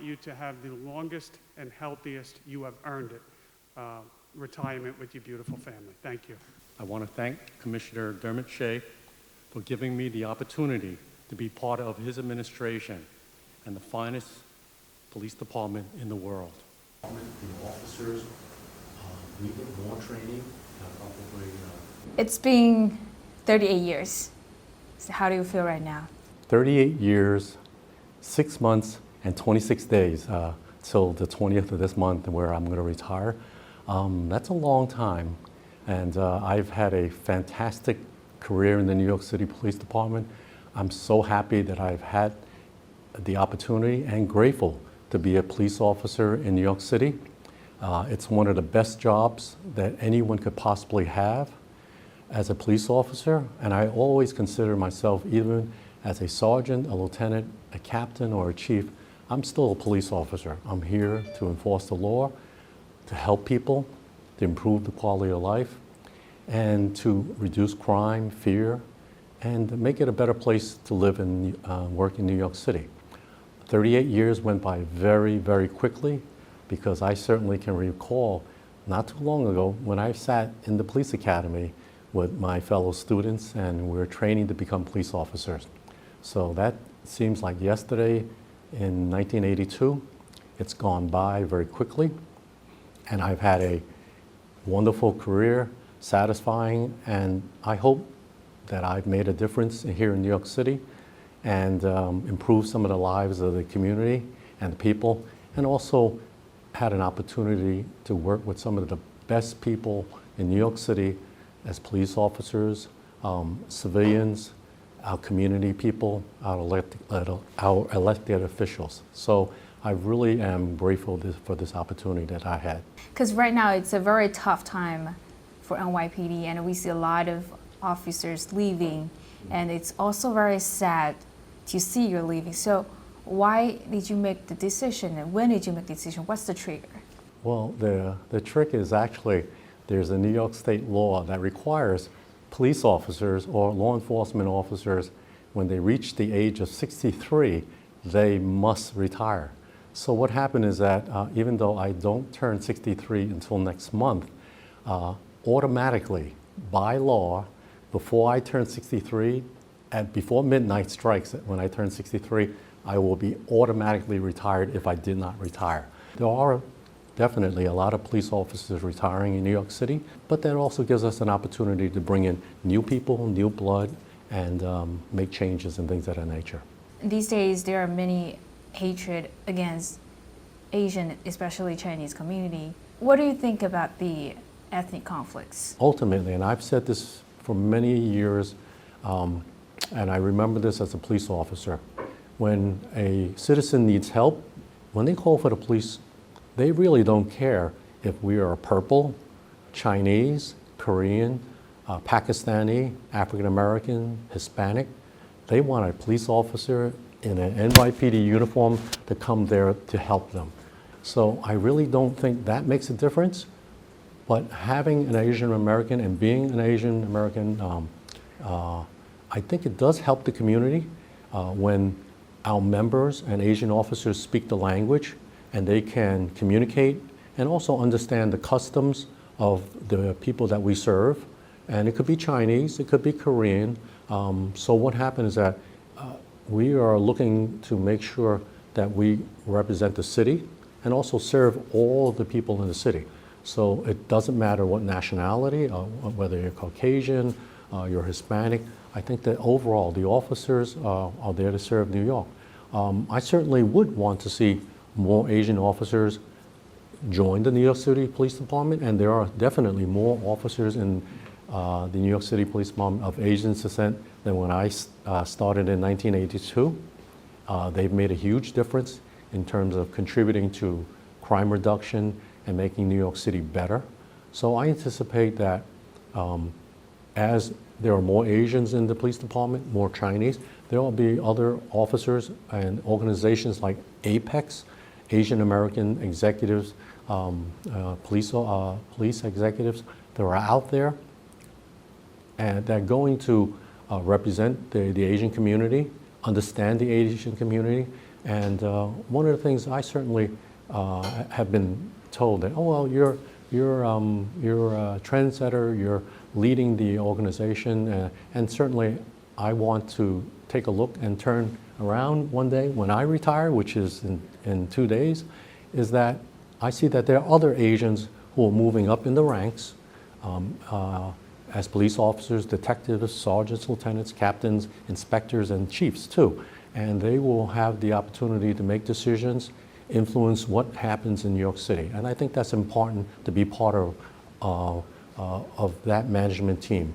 you to have the longest and healthiest, you have earned it, retirement with your beautiful family. Thank you. I want to thank Commissioner Dermot Shea for giving me the opportunity to be part of his administration and the finest police department in the world. The officers need more training. It's been 38 years. So how do you feel right now? 38 years, 6 months, and 26 days till the 20th of this month where I'm going to retire. That's a long time. And I've had a fantastic career in the New York City Police Department. I'm so happy that I've had the opportunity and grateful to be a police officer in New York City. It's one of the best jobs that anyone could possibly have as a police officer, and I always consider myself, even as a sergeant, a lieutenant, a captain, or a chief, I'm still a police officer. I'm here to enforce the law, to help people, to improve the quality of life, and to reduce crime, fear, and make it a better place to live and work in New York City. 38 years went by very, very quickly, because I certainly can recall not too long ago when I sat in the police academy with my fellow students and we were training to become police officers. So that seems like yesterday in 1982. It's gone by very quickly, and I've had a wonderful career, satisfying, and I hope that I've made a difference here in New York City and improved some of the lives of the community and the people, and also had an opportunity to work with some of the best people in New York City as police officers, civilians, our community people, our elected officials. So I really am grateful for this opportunity that I had. Because right now it's a very tough time for NYPD, and we see a lot of officers leaving, and it's also very sad to see you're leaving. So why did you make the decision, and when did you make the decision? What's the trigger? Well, the trick is actually there's a New York state law that requires police officers or law enforcement officers, when they reach the age of 63, they must retire. So what happened is that even though I don't turn 63 until next month, automatically, by law, before I turn 63, before midnight strikes, when I turn 63, I will be automatically retired if I did not retire. There are definitely a lot of police officers retiring in New York City, but that also gives us an opportunity to bring in new people, new blood, and make changes and things of that nature. These days, there are many hatred against Asian, especially Chinese community. What do you think about the ethnic conflicts? Ultimately, and I've said this for many years, and I remember this as a police officer, when a citizen needs help, when they call for the police, they really don't care if we are purple, Chinese, Korean, Pakistani, African American, Hispanic. They want a police officer in an NYPD uniform to come there to help them. So I really don't think that makes a difference, but having an Asian American and being an Asian American, I think it does help the community when our members and Asian officers speak the language and they can communicate and also understand the customs of the people that we serve. And it could be Chinese, it could be Korean. So what happened is that we are looking to make sure that we represent the city and also serve all the people in the city. So it doesn't matter what nationality, whether you're Caucasian, you're Hispanic. I think that overall the officers are there to serve New York. I certainly would want to see more Asian officers join the New York City Police Department, and there are definitely more officers in the New York City Police Department of Asian descent than when I started in 1982. They've made a huge difference in terms of contributing to crime reduction and making New York City better. So I anticipate that as there are more Asians in the police department, more Chinese, there will be other officers and organizations like APEX, Asian American executives, police executives that are out there and that are going to represent the Asian community, understand the Asian community, And one of the things I certainly have been told that, oh, well, you're a trendsetter, you're leading the organization, and certainly I want to take a look and turn around one day when I retire, which is in 2 days, is that I see that there are other Asians who are moving up in the ranks as police officers, detectives, sergeants, lieutenants, captains, inspectors, and chiefs too. And they will have the opportunity to make decisions, influence what happens in New York City. And I think that's important to be part of that management team.